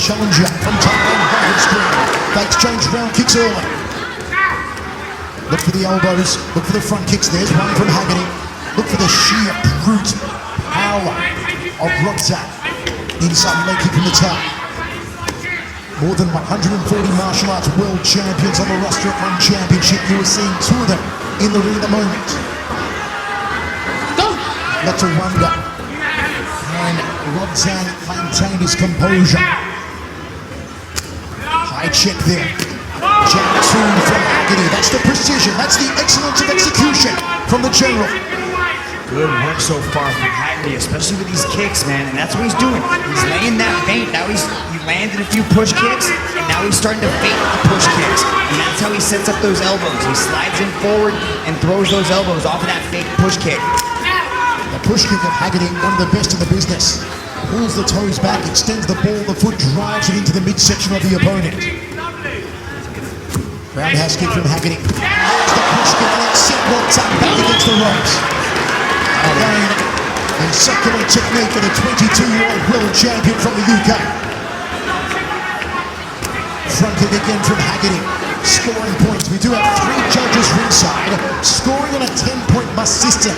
challenger from Thailand, David Spring. They exchange round kicks early. Look for the elbows, look for the front kicks. There's one from Haggerty. Look for the sheer brute power of Roxanne. Inside leg kick from the top. More than 140 martial arts world champions on the roster at one championship. You are seeing two of them in the ring at the moment. Not to wonder. And Roxanne maintained his composure. High check there. Jab 2 from Haggerty. That's the precision. That's the excellence of execution from the general. Good work so far from Haggerty, especially with these kicks, man. And that's what he's doing. He's laying that feint. Now he landed a few push kicks, and now he's starting to feint the push kicks. And that's how he sets up those elbows. He slides in forward and throws those elbows off of that fake push kick. The push kick of Haggerty, one of the best in the business. Pulls the toes back, extends the ball, the foot drives it into the midsection of the opponent. Roundhouse kick from Haggerty. There's the push kick, and that set Roxanne back against the ropes. Again, a succulent technique of the 22-year-old world champion from the UK. Front kick again from Haggerty. Scoring points. We do have 3 judges ringside. Scoring on a 10-point must system.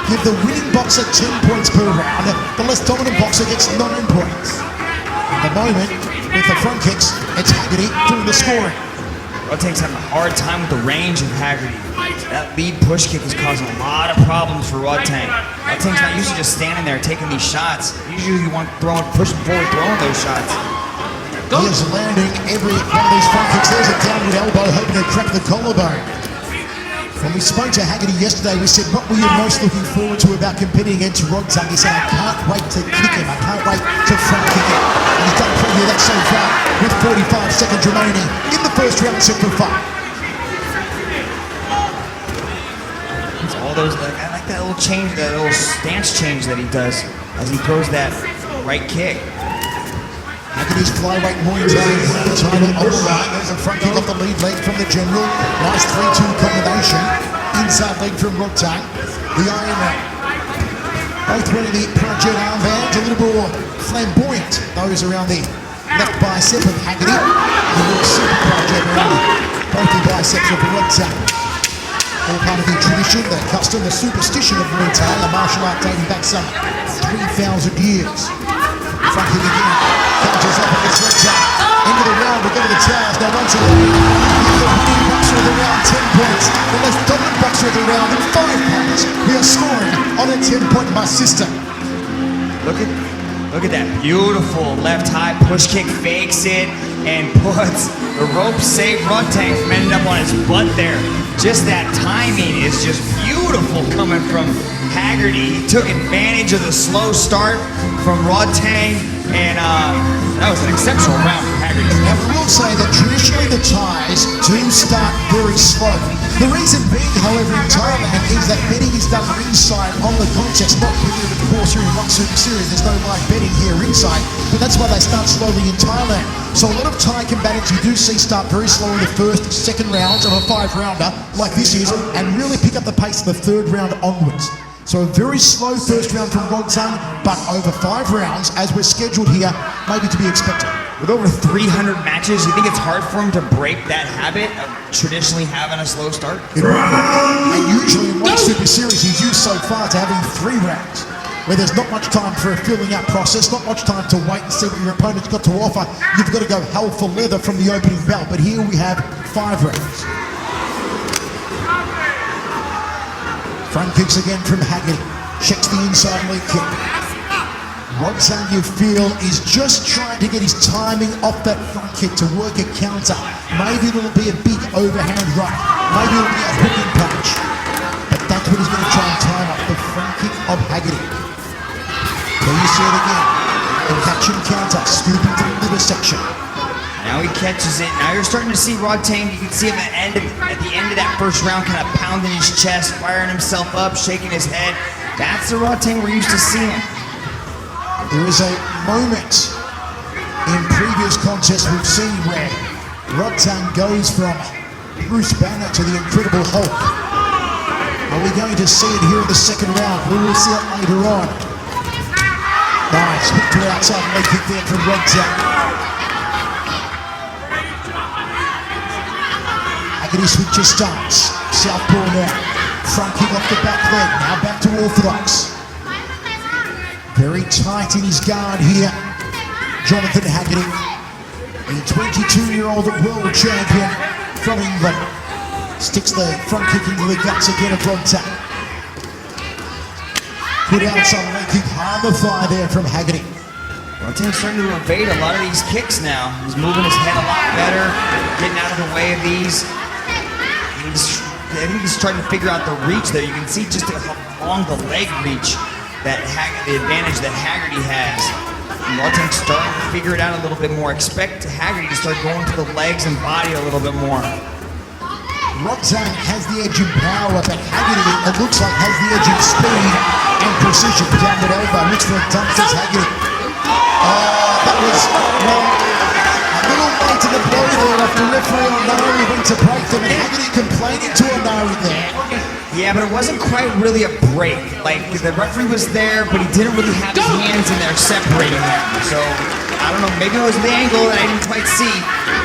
Give the winning boxer 10 points per round. The less dominant boxer gets 9 points. At the moment, with the front kicks, it's Haggerty doing the scoring. Rodtang's having a hard time with the range of Haggerty. That lead push kick is causing a lot of problems for Rodtang. Rodtang's not usually just standing there taking these shots. Usually you want pushing forward, throwing those shots. He is landing every one of these front kicks. There's a downward elbow, hoping to crack the collarbone. When we spoke to Haggerty yesterday, we said, what were you most looking forward to about competing against Rodtang? He said, I can't wait to kick him. I can't wait to front kick him. And he's done plenty of that so far with 45 seconds remaining in the first round set for 5. All those, I like that little change, that little stance change that he does as he throws that right kick. Haggerty's flyweight Muay Thai title on the right. There's a front kick off the lead leg from the general. Nice 3-2 combination. Inside leg from Rodtang. The Iron Man. Both wearing the Project armbands, a little more flamboyant. Those around the left bicep of Haggerty. The little super Project around both the biceps of Rodtang. All part of the tradition, the custom, the superstition of Muay Thai, a martial art dating back some 3,000 years. Front kick again, counters up against Rodtang. End of the round, we go to the towers. Now once again, the winning boxer of the round, 10 points. The less dominant boxer of the round, 5 points. We are scoring on a 10-point must system. Look at that beautiful left high push kick, fakes it, and puts the rope save Rodtang from ending up on his butt there. Just that timing is just beautiful coming from Haggerty. He took advantage of the slow start from Rodtang, and that was an exceptional round for Haggerty. Now we will say that traditionally the Thais do start very slow. The reason being, however, in Thailand is that betting is done ringside on the contest, not here of course here in Rock Super Series. There's no live betting here ringside, but that's why they start slowly in Thailand. So a lot of Thai combatants you do see start very slow in the first, second rounds of a 5-rounder like this is, and really pick up the pace of the 3rd round onwards. So a very slow first round from Rodtang, but over 5 rounds, as we're scheduled here, maybe to be expected. With over 300 matches, you think it's hard for him to break that habit of traditionally having a slow start? And usually in one Super Series, he's used so far to having 3 rounds, where there's not much time for a filling out process, not much time to wait and see what your opponent's got to offer. You've got to go hell for leather from the opening bell, but here we have 5 rounds. Front kicks again from Haggerty. Checks the inside leg kick. Rodtang, you feel, is just trying to get his timing off that front kick to work a counter. Maybe it'll be a big overhand right. Maybe it'll be a hooking punch. But that's what he's going to try and time up, the front kick of Haggerty. There you see it again. The catch and counter, scooping through the midsection. Now he catches it. Now you're starting to see Rodtang. You can see him at the end of that first round, kind of pounding his chest, firing himself up, shaking his head. That's the Rodtang we're used to seeing. There is a moment in previous contests we've seen where Rodtang goes from Bruce Banner to the Incredible Hulk. Are we going to see it here in the second round? We will see it later on. Nice, hook to outside leg kick there from Rodtang. Haggerty switches stance. Southpaw now. Front kick off the back leg. Now back to orthodox. Very tight in his guard here. Jonathan Haggerty, the 22-year-old world champion from England. Sticks the front kick into the guts again of Rodtang. Put out some leg kick, hard the thigh there from Haggerty. Rodtang's starting to evade a lot of these kicks now. He's moving his head a lot better, getting out of the way of these. I think he's trying to figure out the reach there. You can see just along the leg reach that the advantage that Haggerty has. Rodtang's starting to figure it out a little bit more. Expect Haggerty to start going to the legs and body a little bit more. Rodtang has the edge in power, but Haggerty, it looks like, has the edge in speed and precision. Down the elbow, looks for a dump, says Haggerty. That was, well, a little late to the blow there after referee Onari went to break them, and Haggerty complaining to Onari there. Yeah, but it wasn't quite really a break. Like, the referee was there, but he didn't really have his hands in there separating them. So, I don't know, maybe it was the angle that I didn't quite see,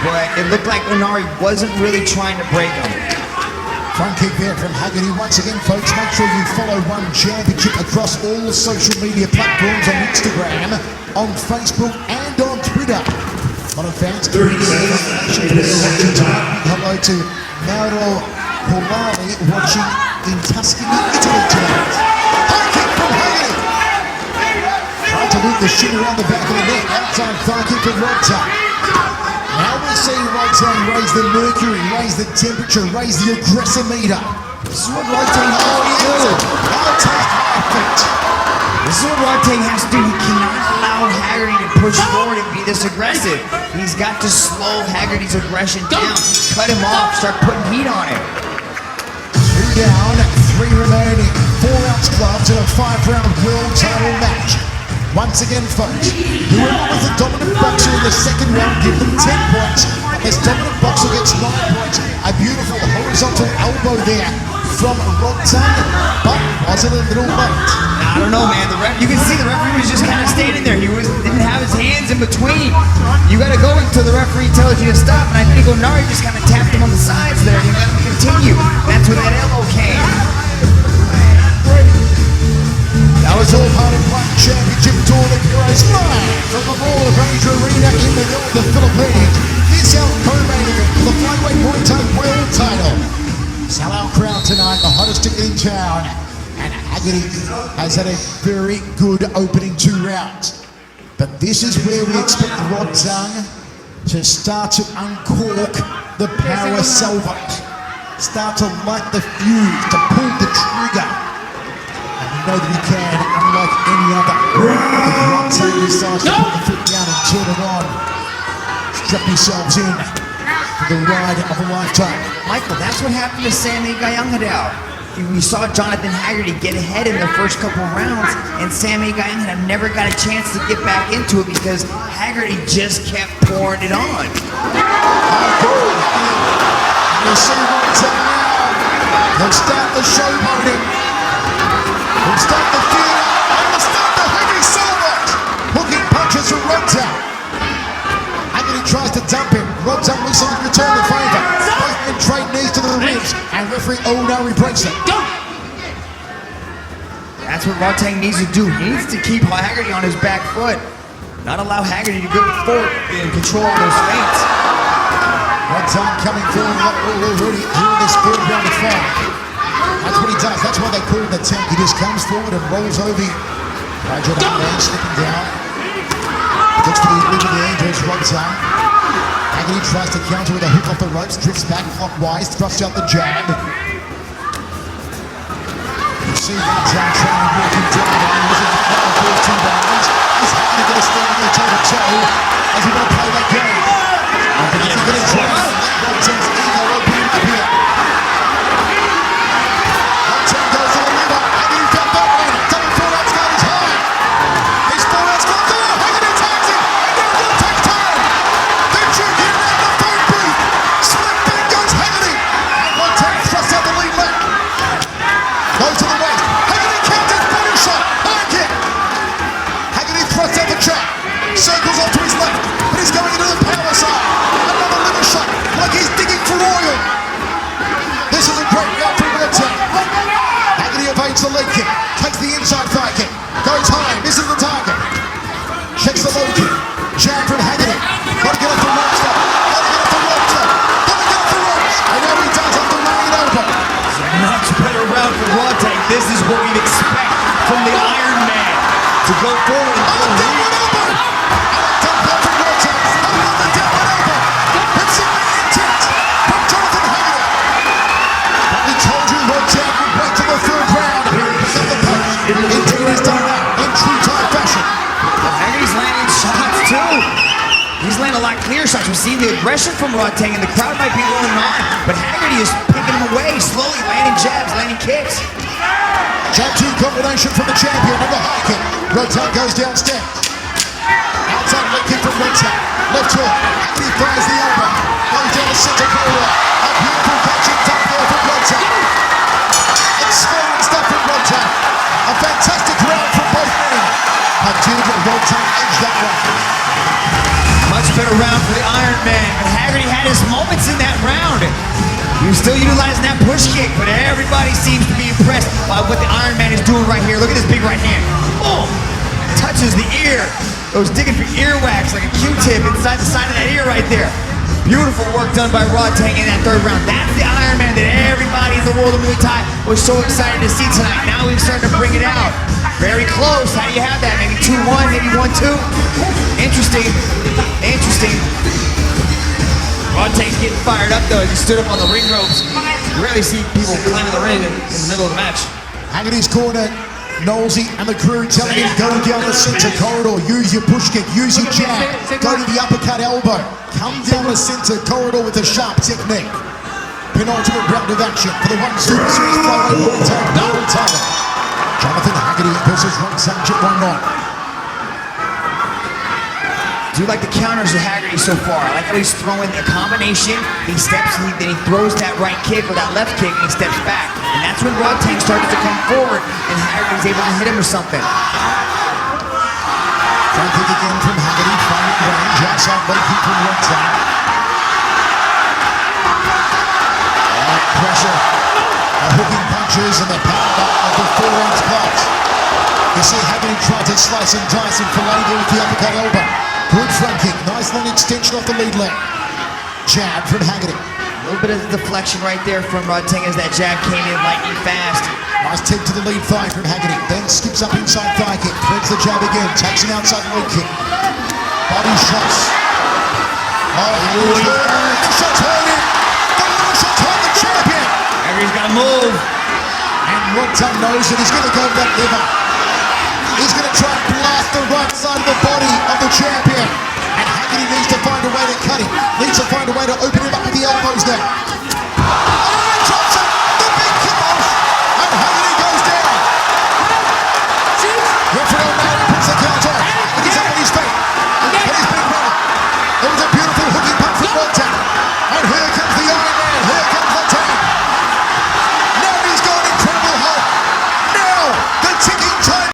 but it looked like Onari wasn't really trying to break him. Front kick there from Haggerty. Once again, folks, make sure you follow One Championship across all social media platforms on Instagram, on Facebook, and on Twitter. A lot of fans watching tonight. Hello to Mauro Polari watching in Tuscany, Italy tonight. High kick from Haggerty. Tried to loop the shin around the back of the neck. Outside thigh kick from Rodtang. Now we're seeing Rodtang raise the mercury, raise the temperature, raise the aggressor meter. This is what Rodtang has to do. This is what Rodtang has to do. He cannot allow Haggerty to push forward and be this aggressive. He's got to slow Haggerty's aggression down, cut him off, start putting heat on him. 2 down, 3 remaining. 4-ounce gloves in a 5-round world title match. Once again, folks, whoever was the dominant boxer in the second round, give them 10 points. This dominant boxer gets 9 points. A beautiful horizontal elbow there from Rodtang, but was it a little late? I don't know, man. You can see the referee was just kind of standing there. He didn't have his hands in between. You got to go until the referee tells you to stop. And I think Onari just kind of tapped him on the sides there. You got to continue. That's where that elbow came. That was all part of One Championship Tour that grows live from the Ball of Rage Arena in Manila, the Philippines. This our co-main event for the flyweight Muay Thai world title. Sellout crowd tonight, the hottest ticket in town. And Haggerty has had a very good opening 2 rounds. But this is where we expect Rodtang to start to uncork the power salvos. Start to light the fuse, to pull the trigger. Know that he can, unlike any other. If Rodtang decides to put the foot down and turn it on, strap yourselves in for the ride of a lifetime. Michael, that's what happened to Sammy Gayangadaw. We saw Jonathan Haggerty get ahead in the first couple of rounds, and Sammy Gayangadaw never got a chance to get back into it because Haggerty just kept pouring it on. You'll see Rodtang now. He'll start the showboating. He'll start the theater, and he'll start the heavy salvos. Hooking punches from Rodtang. Haggerty tries to dump him. Rodtang looks like he return the favour. Both men trade knees to the ribs, and referee Onari breaks it. Go! That's what Rodtang needs to do. He needs to keep Haggerty on his back foot. Not allow Haggerty to go forward and control those feints. Rodtang coming forward already here in this 3rd round of fight. That's what he does. That's why they call him the tank. He just comes forward and rolls over you. Roger that man, slipping down. Gets to the middle there, goes Rodtang. Haggerty tries to counter with a hook off the ropes, drifts back clockwise, thrusts out the jab. You see Rodtang trying to walk him down. He was in the final first 2 rounds. He's happy to get a stand on the toe-to-toe as we want to play that game. Is he going to try and let Rodtang's ego open him up here? Circles off to his left, but he's got Goes high, misses the target. Checks the low kick. Jab from Haggerty. Got to get off the ropes though. Got to get off the ropes though. Got to get off the ropes. And now he does have to lay it over. Much better round for Rodtang. This is what we'd expect from the Iron Man to go forward and Oh, downward elbow. And a dump from Rodtang. Another downward elbow. It's in the intent from Jonathan Haggerty. But we told you Rodtang would wait till the third round. Here he picks up the punch. Indeed, he's done that in true type fashion. Haggerty's landing shots too. He's landing a lot clearer shots. We're seeing the aggression from Rodtang, and the crowd might be going on, but Haggerty is picking him away, slowly landing jabs, landing kicks. Jab 2 combination from the champion and the high kick. Rodtang goes downstairs. Outside leg kick from Rodtang. Left hook. Haggerty fires the elbow. Goes down the center corridor. A beautiful catching dump there from Rodtang. Exploding stuff from Rodtang. A fantastic round from both men. How did Rodtang edge that one? Much better round for the Iron Man, but Haggerty had his moments in that round. He was still utilizing that push kick, but everybody seems to be impressed by what the Iron Man is doing right here. Look at this big right hand. Boom! Touches the ear. Goes digging for earwax like a Q-tip inside the side of that ear right there. Beautiful work done by Rodtang in that third round. That's the Iron Man that everybody in the world of Muay Thai was so excited to see tonight. Now we've started to bring it out. Very close. How do you have that? Maybe 2-1, maybe 1-2? Interesting. Interesting. Rodtang's getting fired up though as he stood up on the ring ropes. You rarely see people climbing the ring in the middle of the match. Haggerty's corner. Nosey and the crew telling him go down the center corridor, use your push kick, use your jab, go to the uppercut elbow, come down the center corridor with a sharp technique. Penultimate round of action for the one super series flyweight world title. Jonathan Haggerty versus Rodtang Chitwang. Do like the counters of Haggerty so far. I like how he's throwing a combination. He steps, then he throws that right kick or that left kick, and he steps back. And that's when Rodtang started to come forward, and Haggerty's able to hit him or something. Front kick again from Haggerty, firing range, outside leg kick from Rodtang. Pressure, the hooking punches, and the power of the 4-ounce gloves. You see Haggerty tried to slice and dice and fillet there with the uppercut elbow. Good front kick, nice long extension off the lead leg. Jab from Haggerty. A little bit of deflection right there from Rodtang as that jab came in lightning fast. Nice take to the lead thigh from Haggerty. Then skips up inside thigh kick. Threads the jab again. Takes an outside leg kick. Body shots. Oh, the shots hurting. The shots hurt the champion. Haggerty's got to move. And Rodtang knows that he's going to go with that liver. He's going to try and blast the right side of the body of the champion. And Haggerty needs to find a way to cut him. Needs to find a way to open him up with the elbows now.